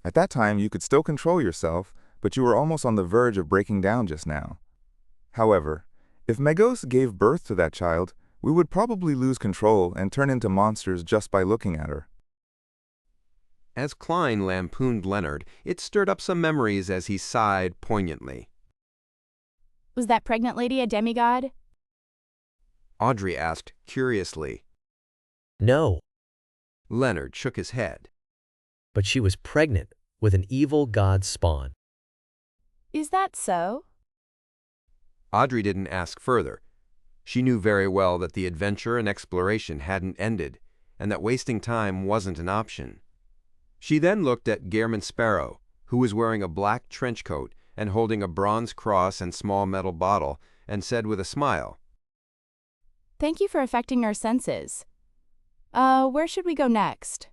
At that time, you could still control yourself, but you were almost on the verge of breaking down just now. However, if Megos gave birth to that child, we would probably lose control and turn into monsters just by looking at her. As Klein lampooned Leonard, it stirred up some memories as he sighed poignantly. Was that pregnant lady a demigod? Audrey asked curiously. No, Leonard shook his head. but she was pregnant with an evil god's spawn. Is that so? Audrey didn't ask further. She knew very well that the adventure and exploration hadn't ended, and that wasting time wasn't an option. She then looked at Gehrman Sparrow, who was wearing a black trench coat and holding a bronze cross and small metal bottle, and said with a smile, Thank you for affecting our senses. Where should we go next?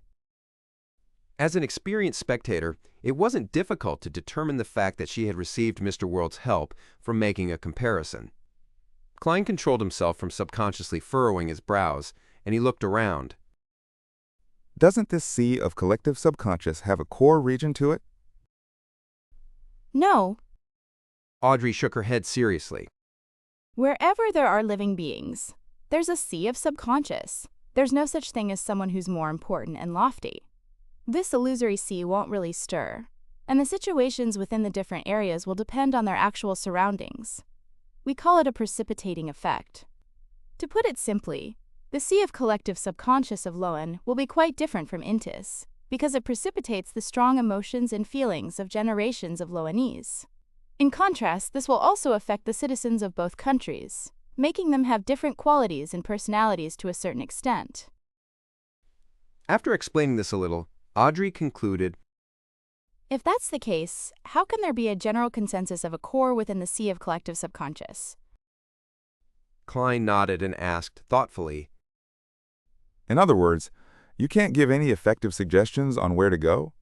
As an experienced spectator, it wasn't difficult to determine the fact that she had received Mr. World's help from making a comparison. Klein controlled himself from subconsciously furrowing his brows, and he looked around. Doesn't this sea of collective subconscious have a core region to it? No. Audrey shook her head seriously. Wherever there are living beings, there's a sea of subconscious. There's no such thing as someone who's more important and lofty. This illusory sea won't really stir, and the situations within the different areas will depend on their actual surroundings. We call it a precipitating effect. To put it simply, the sea of collective subconscious of Loan will be quite different from Intis, because it precipitates the strong emotions and feelings of generations of Loanese. In contrast, this will also affect the citizens of both countries, making them have different qualities and personalities to a certain extent. After explaining this a little, Audrey concluded, If that's the case, how can there be a general consensus of a core within the sea of collective subconscious? Klein nodded and asked thoughtfully, In other words, you can't give any effective suggestions on where to go?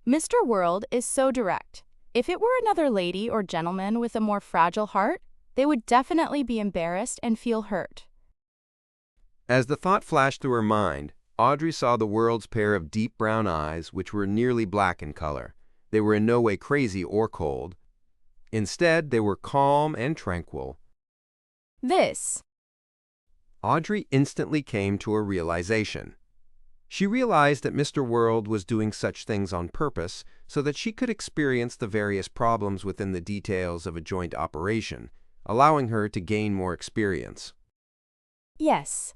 Mr. World is so direct. If it were another lady or gentleman with a more fragile heart, they would definitely be embarrassed and feel hurt. As the thought flashed through her mind, Audrey saw the World's pair of deep brown eyes, which were nearly black in color. They were in no way crazy or cold. Instead, they were calm and tranquil. This. Audrey instantly came to a realization. She realized that Mr. World was doing such things on purpose so that she could experience the various problems within the details of a joint operation, allowing her to gain more experience. Yes.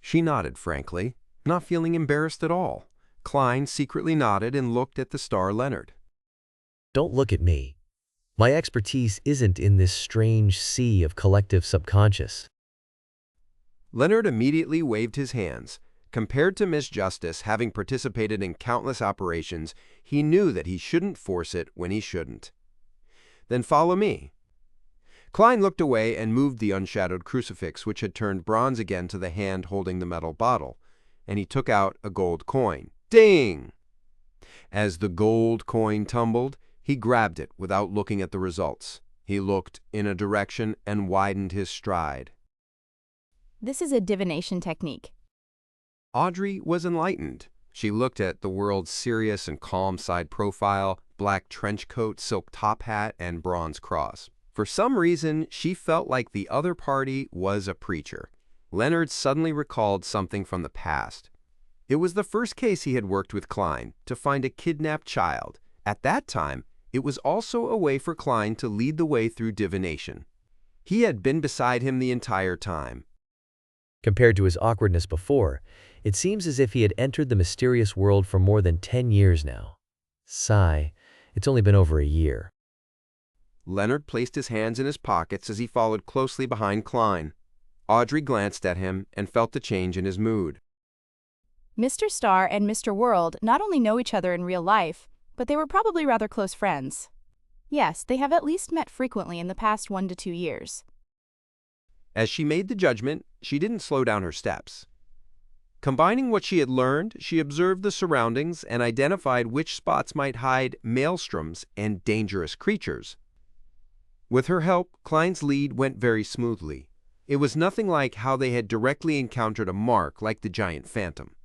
She nodded frankly, not feeling embarrassed at all. Klein secretly nodded and looked at the star Leonard. Don't look at me. My expertise isn't in this strange sea of collective subconscious. Leonard immediately waved his hands. Compared to Miss Justice, having participated in countless operations, he knew that he shouldn't force it when he shouldn't. Then follow me. Klein looked away and moved the unshadowed crucifix, which had turned bronze again, to the hand holding the metal bottle, and he took out a gold coin. Ding! As the gold coin tumbled, he grabbed it without looking at the results. He looked in a direction and widened his stride. This is a divination technique. Audrey was enlightened. She looked at the world's serious and calm side profile, black trench coat, silk top hat, and bronze cross. For some reason, she felt like the other party was a preacher. Leonard suddenly recalled something from the past. It was the first case he had worked with Klein to find a kidnapped child. At that time, it was also a way for Klein to lead the way through divination. He had been beside him the entire time. Compared to his awkwardness before, it seems as if he had entered the mysterious world for more than 10 years now. Sigh, it's only been over a year. Leonard placed his hands in his pockets as he followed closely behind Klein. Audrey glanced at him and felt the change in his mood. Mr. Star and Mr. World not only know each other in real life, but they were probably rather close friends. Yes, they have at least met frequently in the past 1 to 2 years. As she made the judgment, she didn't slow down her steps. Combining what she had learned, she observed the surroundings and identified which spots might hide maelstroms and dangerous creatures. With her help, Klein's lead went very smoothly. It was nothing like how they had directly encountered a mark like the giant phantom.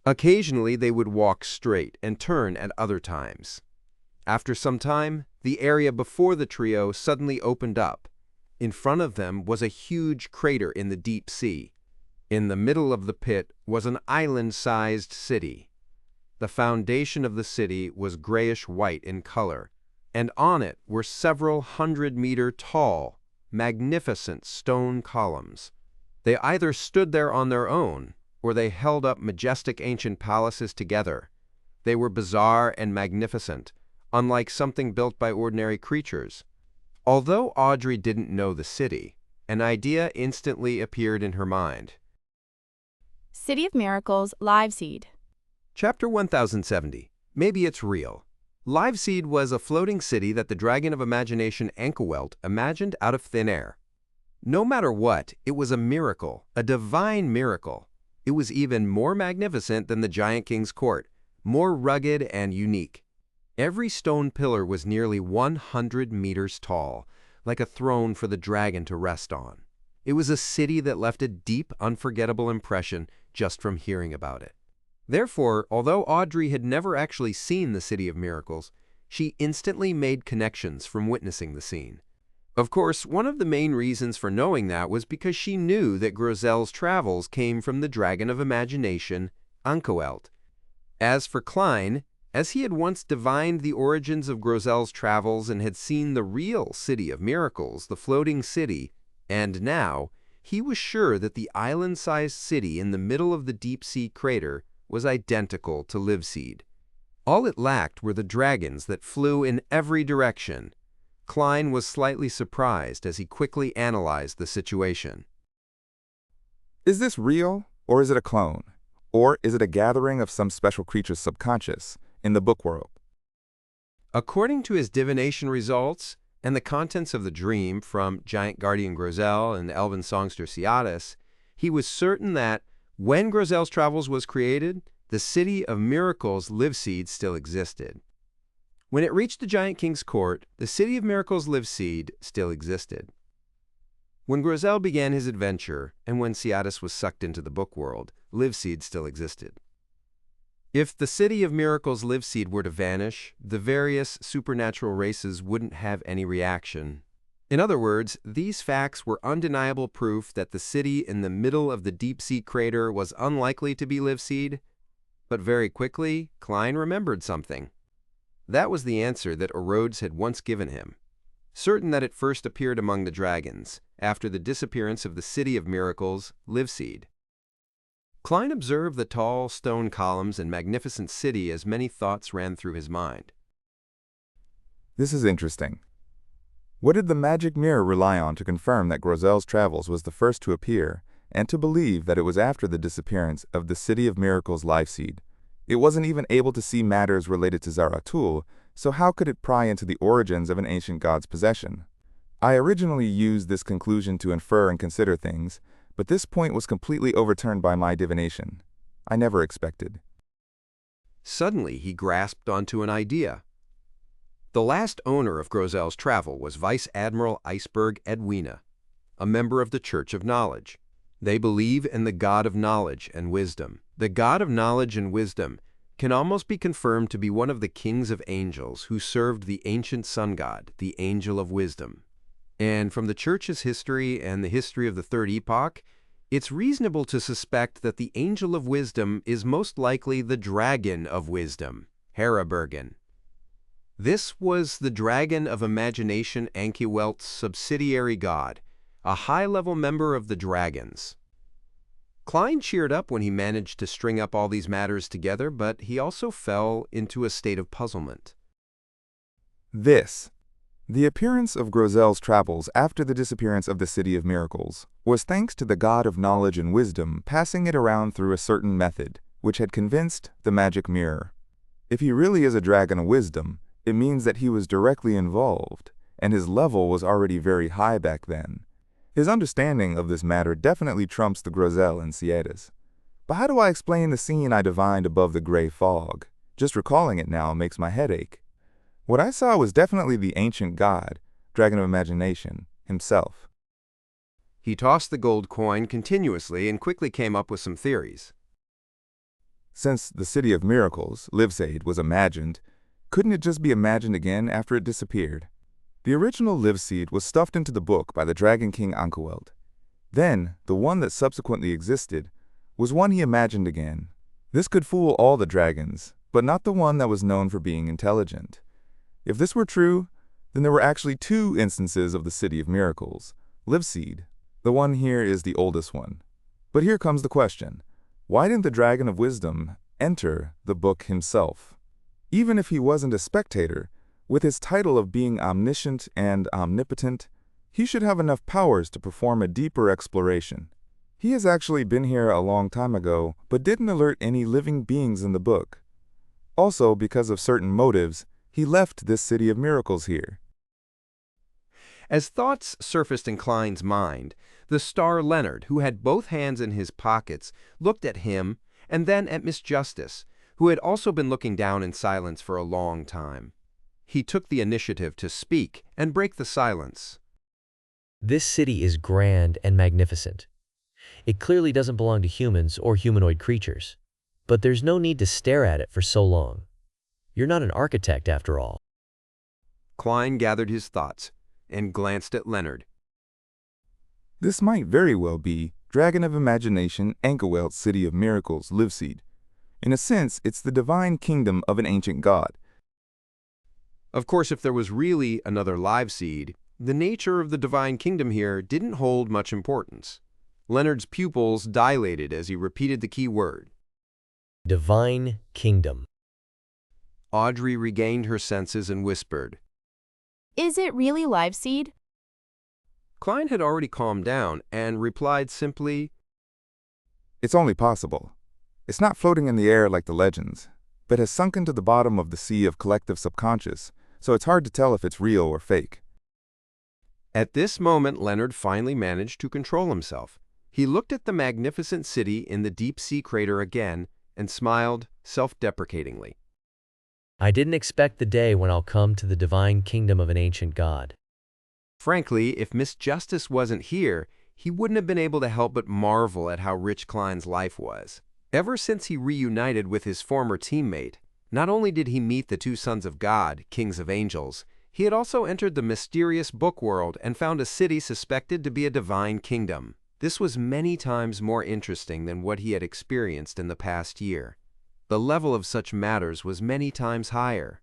Occasionally, they would walk straight and turn at other times. After some time, the area before the trio suddenly opened up. In front of them was a huge crater in the deep sea. In the middle of the pit was an island-sized city. The foundation of the city was grayish-white in color, and on it were several 100-meter-tall, magnificent stone columns. They either stood there on their own, or they held up majestic ancient palaces together. They were bizarre and magnificent, unlike something built by ordinary creatures. Although Audrey didn't know the city, an idea instantly appeared in her mind. City of Miracles, Live Seed. Chapter 1070. Maybe it's real. Live Seed was a floating city that the dragon of imagination Ankewelt imagined out of thin air. No matter what, it was a miracle, a divine miracle. It was even more magnificent than the Giant King's court, more rugged and unique. Every stone pillar was nearly 100 meters tall, like a throne for the dragon to rest on. It was a city that left a deep, unforgettable impression just from hearing about it. Therefore, although Audrey had never actually seen the City of Miracles, she instantly made connections from witnessing the scene. Of course, one of the main reasons for knowing that was because she knew that Grozel's travels came from the dragon of imagination, Ankewelt. As for Klein, as he had once divined the origins of Grozel's travels and had seen the real City of Miracles, the floating city, and now, he was sure that the island-sized city in the middle of the deep-sea crater was identical to Liveseed. All it lacked were the dragons that flew in every direction. Klein was slightly surprised as he quickly analyzed the situation. Is this real, or is it a clone? Or is it a gathering of some special creature's subconscious in the book world? According to his divination results and the contents of the dream from Giant Guardian Grozel and Elven songster Ciatis, he was certain that when Grozel's travels was created, the City of Miracles Liveseed still existed. When it reached the Giant King's court, the City of Miracles Liveseed still existed. When Grozel began his adventure, and when Ciatis was sucked into the book world, Liveseed still existed. If the City of Miracles Liveseed were to vanish, the various supernatural races wouldn't have any reaction. In other words, these facts were undeniable proof that the city in the middle of the deep-sea crater was unlikely to be Livseed. But very quickly, Klein remembered something. That was the answer that Orodes had once given him, certain that it first appeared among the dragons, after the disappearance of the City of Miracles, Livseed. Klein observed the tall stone columns and magnificent city as many thoughts ran through his mind. This is interesting. What did the magic mirror rely on to confirm that Grozel's travels was the first to appear, and to believe that it was after the disappearance of the City of Miracles Lifeseed? It wasn't even able to see matters related to Zaratul, so how could it pry into the origins of an ancient god's possession? I originally used this conclusion to infer and consider things, but this point was completely overturned by my divination. I never expected. Suddenly, he grasped onto an idea. The last owner of Grozel's travel was Vice Admiral Iceberg Edwina, a member of the Church of Knowledge. They believe in the God of knowledge and wisdom. The God of knowledge and wisdom can almost be confirmed to be one of the kings of angels who served the ancient sun god, the Angel of Wisdom. And from the Church's history and the history of the Third Epoch, it's reasonable to suspect that the Angel of Wisdom is most likely the Dragon of Wisdom, Herabergen. This was the Dragon of Imagination Ankiwelt's subsidiary god, a high-level member of the Dragons. Klein cheered up when he managed to string up all these matters together, but he also fell into a state of puzzlement. The appearance of Grozel's travels after the disappearance of the City of Miracles was thanks to the God of knowledge and wisdom passing it around through a certain method, which had convinced the magic mirror. If he really is a dragon of wisdom, it means that he was directly involved, and his level was already very high back then. His understanding of this matter definitely trumps the Grozel and Siedas. But how do I explain the scene I divined above the gray fog? Just recalling it now makes my head ache. What I saw was definitely the ancient god, Dragon of Imagination, himself. He tossed the gold coin continuously and quickly came up with some theories. Since the City of Miracles, Livseid, was imagined, couldn't it just be imagined again after it disappeared? The original Livseid was stuffed into the book by the Dragon King Ankiwelt. Then, the one that subsequently existed was one he imagined again. This could fool all the dragons, but not the one that was known for being intelligent. If this were true, then there were actually two instances of the City of Miracles, Livseid. The one here is the oldest one. But here comes the question. Why didn't the Dragon of Wisdom enter the book himself? Even if he wasn't a spectator, with his title of being omniscient and omnipotent, he should have enough powers to perform a deeper exploration. He has actually been here a long time ago, but didn't alert any living beings in the book. Also, because of certain motives, he left this City of Miracles here. As thoughts surfaced in Klein's mind, the star Leonard, who had both hands in his pockets, looked at him and then at Miss Justice, who had also been looking down in silence for a long time. He took the initiative to speak and break the silence. This city is grand and magnificent. It clearly doesn't belong to humans or humanoid creatures. But there's no need to stare at it for so long. You're not an architect, after all. Klein gathered his thoughts and glanced at Leonard. This might very well be Dragon of Imagination Ankiwelt's City of Miracles Livseid. In a sense, it's the divine kingdom of an ancient god. Of course, if there was really another Liveseed, the nature of the divine kingdom here didn't hold much importance. Leonard's pupils dilated as he repeated the key word. Divine kingdom. Audrey regained her senses and whispered. Is it really Liveseed? Klein had already calmed down and replied simply, It's only possible. It's not floating in the air like the legends, but has sunk into the bottom of the sea of collective subconscious, so it's hard to tell if it's real or fake. At this moment, Leonard finally managed to control himself. He looked at the magnificent city in the deep-sea crater again and smiled self-deprecatingly. I didn't expect the day when I'll come to the divine kingdom of an ancient god. Frankly, if Miss Justice wasn't here, he wouldn't have been able to help but marvel at how rich Klein's life was. Ever since he reunited with his former teammate, not only did he meet the two sons of God, kings of angels, He had also entered the mysterious book world and found a city suspected to be a divine kingdom. This was many times more interesting than what he had experienced in the past year. The level of such matters was many times higher.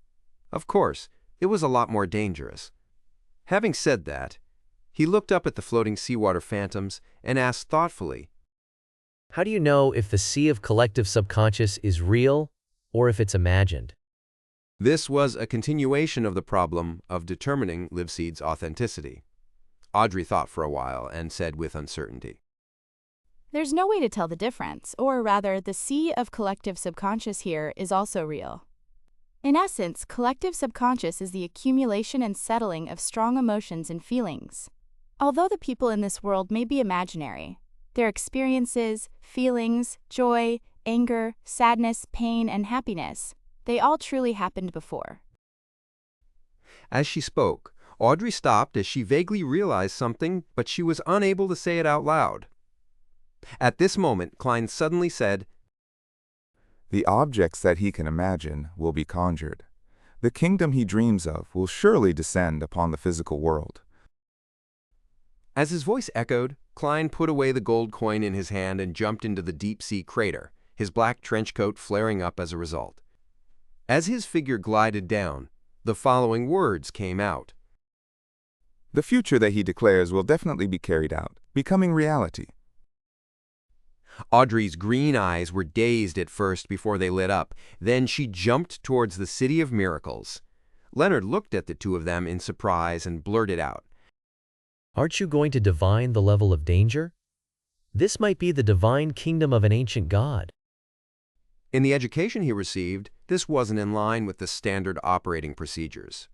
Of course, it was a lot more dangerous. Having said that, he looked up at the floating seawater phantoms and asked thoughtfully, How do you know if the sea of collective subconscious is real or if it's imagined? This was a continuation of the problem of determining Livseed's authenticity. Audrey thought for a while and said with uncertainty, There's no way to tell the difference, or rather, the sea of collective subconscious here is also real. In essence, collective subconscious is the accumulation and settling of strong emotions and feelings. Although the people in this world may be imaginary, their experiences, feelings, joy, anger, sadness, pain, and happiness, they all truly happened before. As she spoke, Audrey stopped as she vaguely realized something, but she was unable to say it out loud. At this moment, Klein suddenly said, The objects that he can imagine will be conjured. The kingdom he dreams of will surely descend upon the physical world. As his voice echoed, Klein put away the gold coin in his hand and jumped into the deep-sea crater, his black trench coat flaring up as a result. As his figure glided down, the following words came out. The future that he declares will definitely be carried out, becoming reality. Audrey's green eyes were dazed at first before they lit up. Then she jumped towards the City of Miracles. Leonard looked at the two of them in surprise and blurted out, Aren't you going to divine the level of danger? This might be the divine kingdom of an ancient god. In the education he received, this wasn't in line with the standard operating procedures.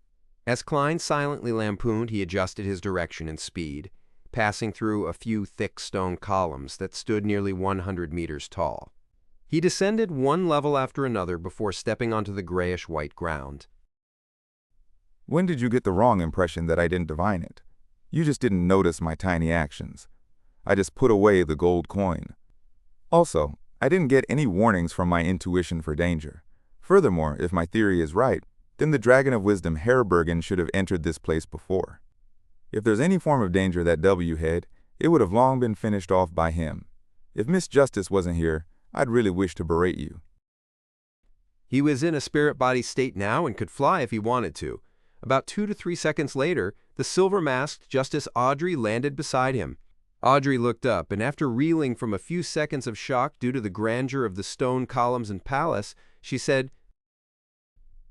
As Klein silently lampooned, he adjusted his direction and speed, passing through a few thick stone columns that stood nearly 100 meters tall. He descended one level after another before stepping onto the grayish-white ground. When did you get the wrong impression that I didn't divine it? You just didn't notice my tiny actions. I just put away the gold coin. Also, I didn't get any warnings from my intuition for danger. Furthermore, if my theory is right, then the Dragon of Wisdom Herbergen should have entered this place before. If there's any form of danger that W had, it would have long been finished off by him. If Miss Justice wasn't here, I'd really wish to berate you. He was in a spirit-body state now and could fly if he wanted to. About 2 to 3 seconds later, the silver-masked Justice Audrey landed beside him. Audrey looked up, and after reeling from a few seconds of shock due to the grandeur of the stone columns and palace, she said,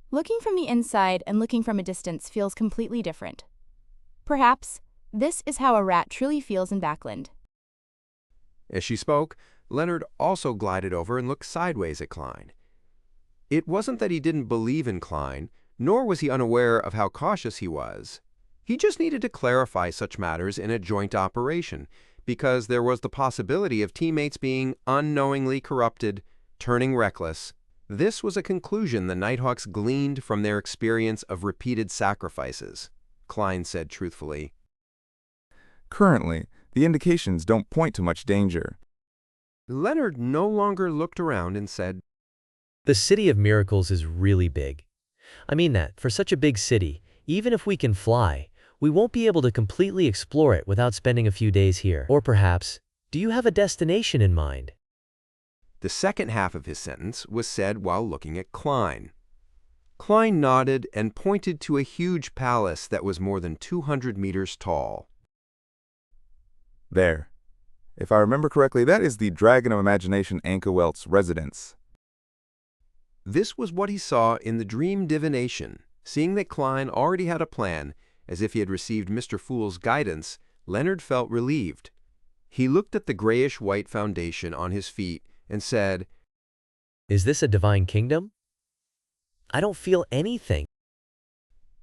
Looking from the inside and looking from a distance feels completely different. Perhaps this is how a rat truly feels in Backland. As she spoke, Leonard also glided over and looked sideways at Klein. It wasn't that he didn't believe in Klein, nor was he unaware of how cautious he was. He just needed to clarify such matters in a joint operation, because there was the possibility of teammates being unknowingly corrupted, turning reckless. This was a conclusion the Nighthawks gleaned from their experience of repeated sacrifices. Klein said truthfully, Currently, the indications don't point to much danger. Leonard no longer looked around and said, The City of Miracles is really big. I mean that, for such a big city, even if we can fly, we won't be able to completely explore it without spending a few days here. Or perhaps, do you have a destination in mind? The second half of his sentence was said while looking at Klein. Klein nodded and pointed to a huge palace that was more than 200 meters tall. There. If I remember correctly, that is the Dragon of Imagination Ankewelt's residence. This was what he saw in the dream divination. Seeing that Klein already had a plan, as if he had received Mr. Fool's guidance, Leonard felt relieved. He looked at the grayish-white foundation on his feet and said, Is this a divine kingdom? I don't feel anything.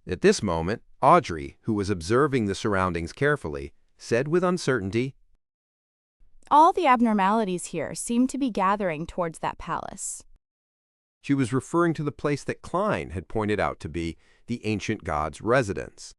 At this moment, Audrey, who was observing the surroundings carefully, said with uncertainty, All the abnormalities here seem to be gathering towards that palace. She was referring to the place that Klein had pointed out to be the ancient god's residence.